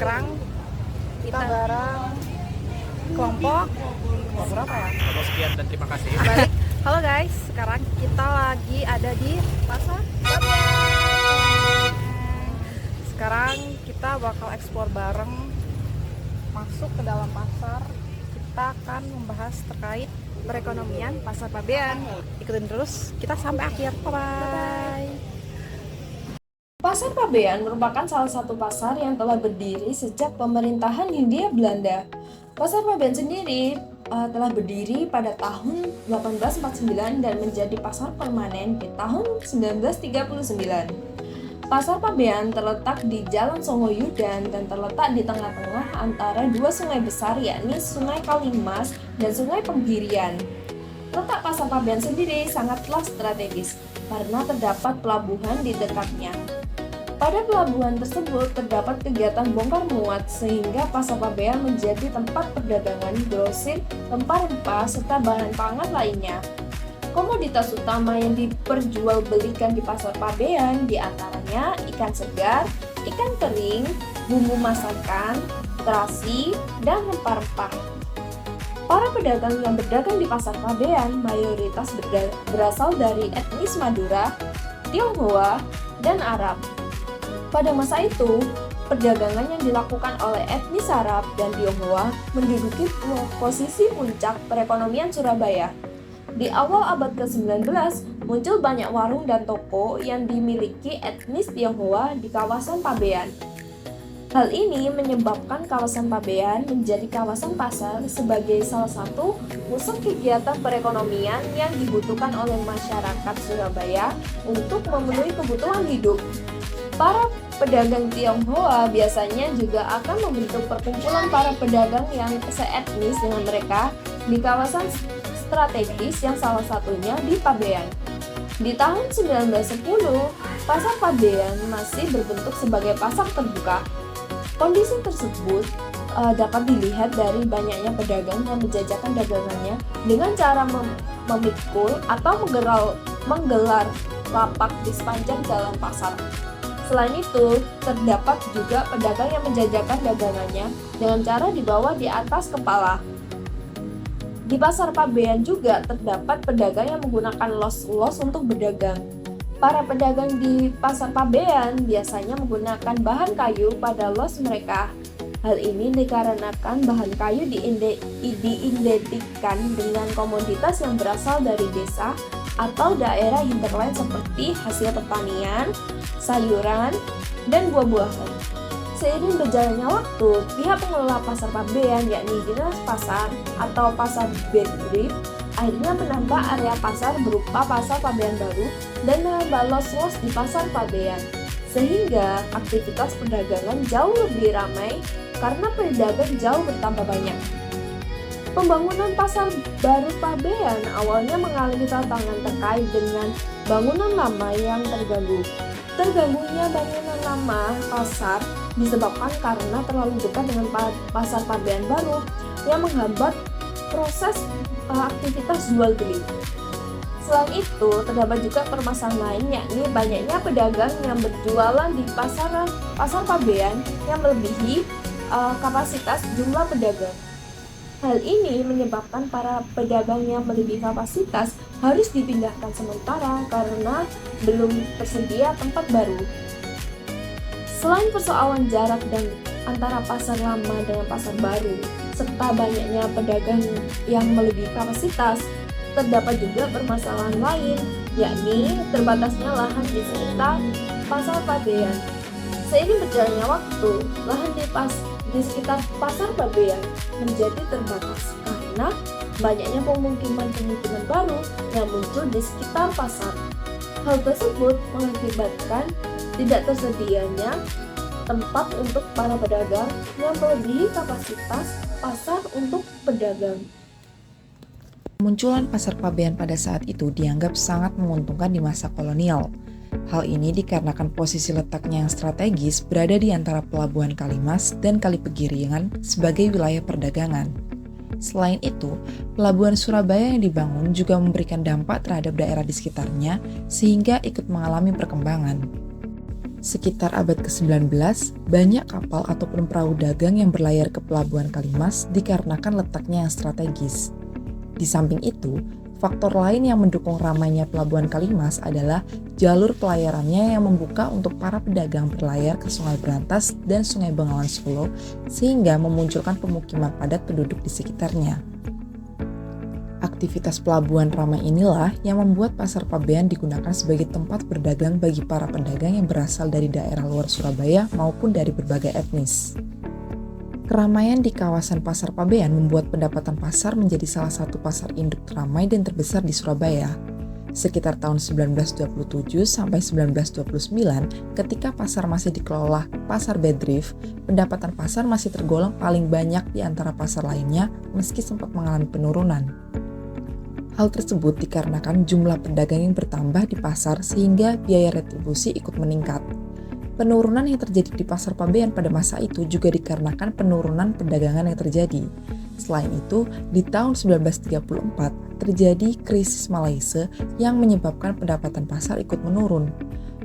sekarang kita bareng kelompok berapa ya? Kalau sekian dan terima kasih. Balik. Halo guys, sekarang kita lagi ada di pasar Pabean. Sekarang kita bakal eksplor bareng, masuk ke dalam pasar. Kita akan membahas terkait perekonomian pasar Pabean. Ikutin terus kita sampai akhir. Bye. Pasar Pabean merupakan salah satu pasar yang telah berdiri sejak pemerintahan Hindia Belanda. Pasar Pabean sendiri telah berdiri pada tahun 1849 dan menjadi pasar permanen di tahun 1939. Pasar Pabean terletak di Jalan Songoyudan dan terletak di tengah-tengah antara dua sungai besar, yakni Sungai Kalimas dan Sungai Penggirian. Letak Pasar Pabean sendiri sangatlah strategis karena terdapat pelabuhan di dekatnya. Pada pelabuhan tersebut terdapat kegiatan bongkar muat sehingga Pasar Pabean menjadi tempat perdagangan grosir, rempah-rempah, serta bahan pangan lainnya. Komoditas utama yang diperjualbelikan di Pasar Pabean diantaranya ikan segar, ikan kering, bumbu masakan, terasi, dan rempah-rempah. Para pedagang yang berdagang di Pasar Pabean mayoritas berasal dari etnis Madura, Tionghoa, dan Arab. Pada masa itu, perdagangan yang dilakukan oleh etnis Arab dan Tionghoa menduduki posisi puncak perekonomian Surabaya. Di awal abad ke-19, muncul banyak warung dan toko yang dimiliki etnis Tionghoa di kawasan Pabean. Hal ini menyebabkan kawasan Pabean menjadi kawasan pasar sebagai salah satu pusat kegiatan perekonomian yang dibutuhkan oleh masyarakat Surabaya untuk memenuhi kebutuhan hidup. Para pedagang Tionghoa biasanya juga akan membentuk perkumpulan para pedagang yang seetnis dengan mereka di kawasan strategis yang salah satunya di Pabean. Di tahun 1910, Pasar Pabean masih berbentuk sebagai pasar terbuka. Kondisi tersebut dapat dilihat dari banyaknya pedagang yang menjajakan dagangannya dengan cara memikul atau menggelar lapak di sepanjang jalan pasar. Selain itu, terdapat juga pedagang yang menjajakan dagangannya dengan cara dibawa di atas kepala. Di Pasar Pabean juga terdapat pedagang yang menggunakan los-los untuk berdagang. Para pedagang di Pasar Pabean biasanya menggunakan bahan kayu pada los mereka. Hal ini dikarenakan bahan kayu diidentikan dengan komoditas yang berasal dari desa atau daerah hinterland seperti hasil pertanian, sayuran, dan buah-buahan. Seiring berjalannya waktu, pihak pengelola Pasar Pabean yakni Dinas Pasar atau Pasar Bedrif akhirnya menambah area pasar berupa Pasar Pabean baru dan menambah los-los di Pasar Pabean, sehingga aktivitas perdagangan jauh lebih ramai karena pedagang jauh bertambah banyak. Pembangunan Pasar Baru Pabean awalnya mengalami tantangan terkait dengan bangunan lama yang terganggu. Terganggunya bangunan lama pasar disebabkan karena terlalu dekat dengan Pasar Pabean baru yang menghambat proses aktivitas jual beli. Selain itu, terdapat juga permasalahan lain, yakni banyaknya pedagang yang berjualan di Pasar Pabean yang melebihi kapasitas jumlah pedagang. Hal ini menyebabkan para pedagang yang melebihi kapasitas harus dipindahkan sementara karena belum tersedia tempat baru. Selain persoalan jarak dan antara pasar lama dengan pasar baru, serta banyaknya pedagang yang melebihi kapasitas, terdapat juga permasalahan lain, yakni terbatasnya lahan di sekitar Pasar Pabean. Seiring berjalannya waktu, lahan di sekitar Pasar Pabean menjadi terbatas karena banyaknya pemukiman-pemukiman baru yang muncul di sekitar pasar. Hal tersebut mengakibatkan tidak tersedianya tempat untuk para pedagang yang melebihi kapasitas pasar untuk pedagang. Kemunculan Pasar Pabean pada saat itu dianggap sangat menguntungkan di masa kolonial. Hal ini dikarenakan posisi letaknya yang strategis berada di antara Pelabuhan Kalimas dan Kali Penggirian sebagai wilayah perdagangan. Selain itu, Pelabuhan Surabaya yang dibangun juga memberikan dampak terhadap daerah di sekitarnya sehingga ikut mengalami perkembangan. Sekitar abad ke-19, banyak kapal ataupun perahu dagang yang berlayar ke pelabuhan Kalimas dikarenakan letaknya yang strategis. Di samping itu, faktor lain yang mendukung ramainya pelabuhan Kalimas adalah jalur pelayarannya yang membuka untuk para pedagang berlayar ke Sungai Berantas dan Sungai Bengawan Solo, sehingga memunculkan pemukiman padat penduduk di sekitarnya. Aktivitas pelabuhan ramai inilah yang membuat Pasar Pabean digunakan sebagai tempat berdagang bagi para pedagang yang berasal dari daerah luar Surabaya maupun dari berbagai etnis. Keramaian di kawasan Pasar Pabean membuat pendapatan pasar menjadi salah satu pasar induk teramai dan terbesar di Surabaya. Sekitar tahun 1927 sampai 1929, ketika pasar masih dikelola Pasar Bedrift, pendapatan pasar masih tergolong paling banyak di antara pasar lainnya meski sempat mengalami penurunan. Hal tersebut dikarenakan jumlah pedagang yang bertambah di pasar sehingga biaya retribusi ikut meningkat. Penurunan yang terjadi di Pasar Pabean pada masa itu juga dikarenakan penurunan perdagangan yang terjadi. Selain itu, di tahun 1934 terjadi krisis Malaysia yang menyebabkan pendapatan pasar ikut menurun.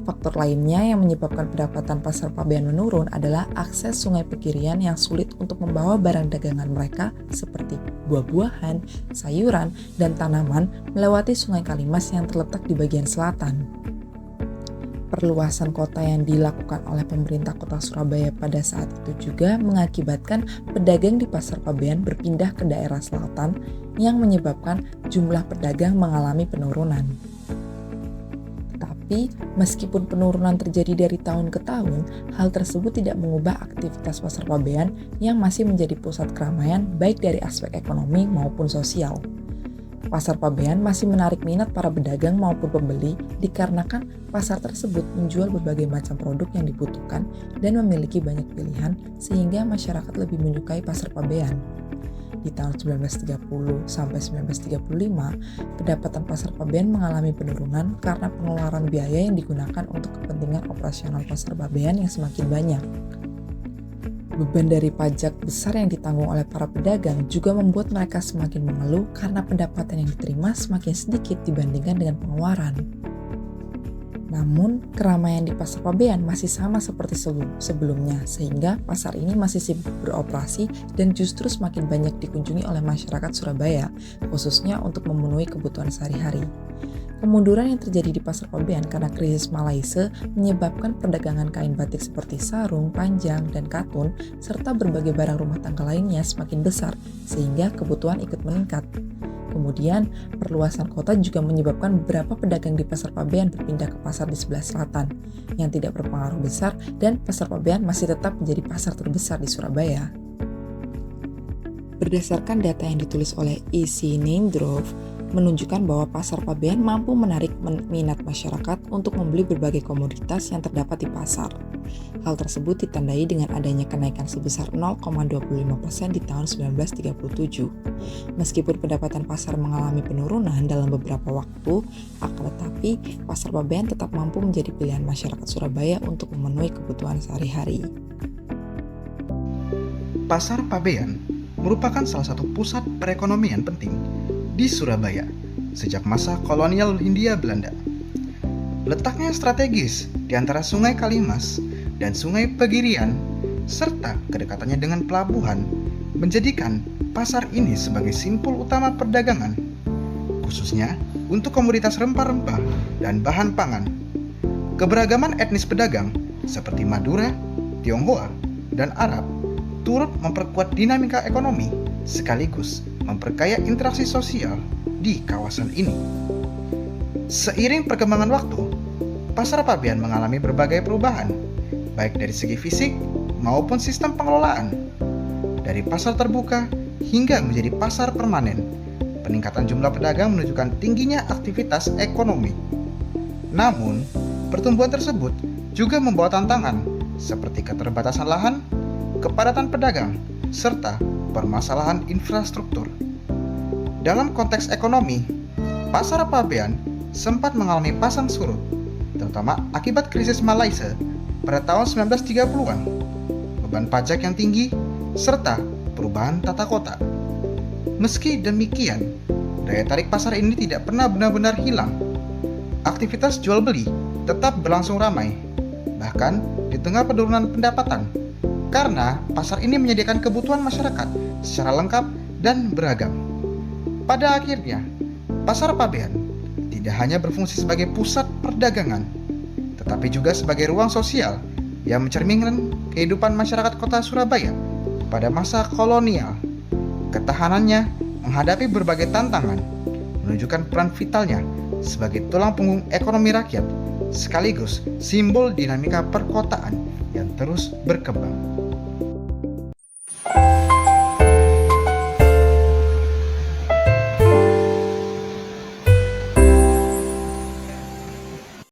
Faktor lainnya yang menyebabkan pendapatan Pasar Pabean menurun adalah akses Sungai Pegirian yang sulit untuk membawa barang dagangan mereka seperti buah-buahan, sayuran, dan tanaman melewati Sungai Kalimas yang terletak di bagian selatan. Perluasan kota yang dilakukan oleh pemerintah kota Surabaya pada saat itu juga mengakibatkan pedagang di Pasar Pabean berpindah ke daerah selatan yang menyebabkan jumlah pedagang mengalami penurunan. Tapi, meskipun penurunan terjadi dari tahun ke tahun, hal tersebut tidak mengubah aktivitas Pasar Pabean yang masih menjadi pusat keramaian baik dari aspek ekonomi maupun sosial. Pasar Pabean masih menarik minat para pedagang maupun pembeli dikarenakan pasar tersebut menjual berbagai macam produk yang dibutuhkan dan memiliki banyak pilihan sehingga masyarakat lebih menyukai Pasar Pabean. Di tahun 1930 sampai 1935, pendapatan Pasar Pabean mengalami penurunan karena pengeluaran biaya yang digunakan untuk kepentingan operasional Pasar Pabean yang semakin banyak. Beban dari pajak besar yang ditanggung oleh para pedagang juga membuat mereka semakin mengeluh karena pendapatan yang diterima semakin sedikit dibandingkan dengan pengeluaran. Namun, keramaian di Pasar Pabean masih sama seperti sebelumnya, sehingga pasar ini masih sibuk beroperasi dan justru semakin banyak dikunjungi oleh masyarakat Surabaya, khususnya untuk memenuhi kebutuhan sehari-hari. Kemunduran yang terjadi di Pasar Pabean karena krisis Malaysia menyebabkan perdagangan kain batik seperti sarung, panjang, dan katun, serta berbagai barang rumah tangga lainnya semakin besar, sehingga kebutuhan ikut meningkat. Kemudian, perluasan kota juga menyebabkan beberapa pedagang di Pasar Pabean berpindah ke pasar di sebelah selatan, yang tidak berpengaruh besar dan Pasar Pabean masih tetap menjadi pasar terbesar di Surabaya. Berdasarkan data yang ditulis oleh E.C. Neindorff, menunjukkan bahwa Pasar Pabean mampu menarik minat masyarakat untuk membeli berbagai komoditas yang terdapat di pasar. Hal tersebut ditandai dengan adanya kenaikan sebesar 0,25% di tahun 1937. Meskipun pendapatan pasar mengalami penurunan dalam beberapa waktu, akan tetapi Pasar Pabean tetap mampu menjadi pilihan masyarakat Surabaya untuk memenuhi kebutuhan sehari-hari. Pasar Pabean merupakan salah satu pusat perekonomian penting di Surabaya sejak masa kolonial Hindia Belanda. Letaknya strategis di antara Sungai Kalimas dan Sungai Pegirian, serta kedekatannya dengan pelabuhan, menjadikan pasar ini sebagai simpul utama perdagangan, khususnya untuk komoditas rempah-rempah dan bahan pangan. Keberagaman etnis pedagang seperti Madura, Tionghoa, dan Arab turut memperkuat dinamika ekonomi sekaligus memperkaya interaksi sosial di kawasan ini. Seiring perkembangan waktu, Pasar Pabean mengalami berbagai perubahan, baik dari segi fisik maupun sistem pengelolaan. Dari pasar terbuka hingga menjadi pasar permanen, peningkatan jumlah pedagang menunjukkan tingginya aktivitas ekonomi. Namun, pertumbuhan tersebut juga membawa tantangan seperti keterbatasan lahan, kepadatan pedagang, serta permasalahan infrastruktur. Dalam konteks ekonomi, Pasar Pabean sempat mengalami pasang surut, terutama akibat krisis Malaysia pada tahun 1930-an, beban pajak yang tinggi, serta perubahan tata kota. Meski demikian, daya tarik pasar ini tidak pernah benar-benar hilang. Aktivitas jual beli tetap berlangsung ramai, bahkan di tengah penurunan pendapatan, karena pasar ini menyediakan kebutuhan masyarakat secara lengkap dan beragam. Pada akhirnya, Pasar Pabean tidak hanya berfungsi sebagai pusat perdagangan, tetapi juga sebagai ruang sosial yang mencerminkan kehidupan masyarakat kota Surabaya pada masa kolonial. Ketahanannya menghadapi berbagai tantangan menunjukkan peran vitalnya sebagai tulang punggung ekonomi rakyat, sekaligus simbol dinamika perkotaan yang terus berkembang.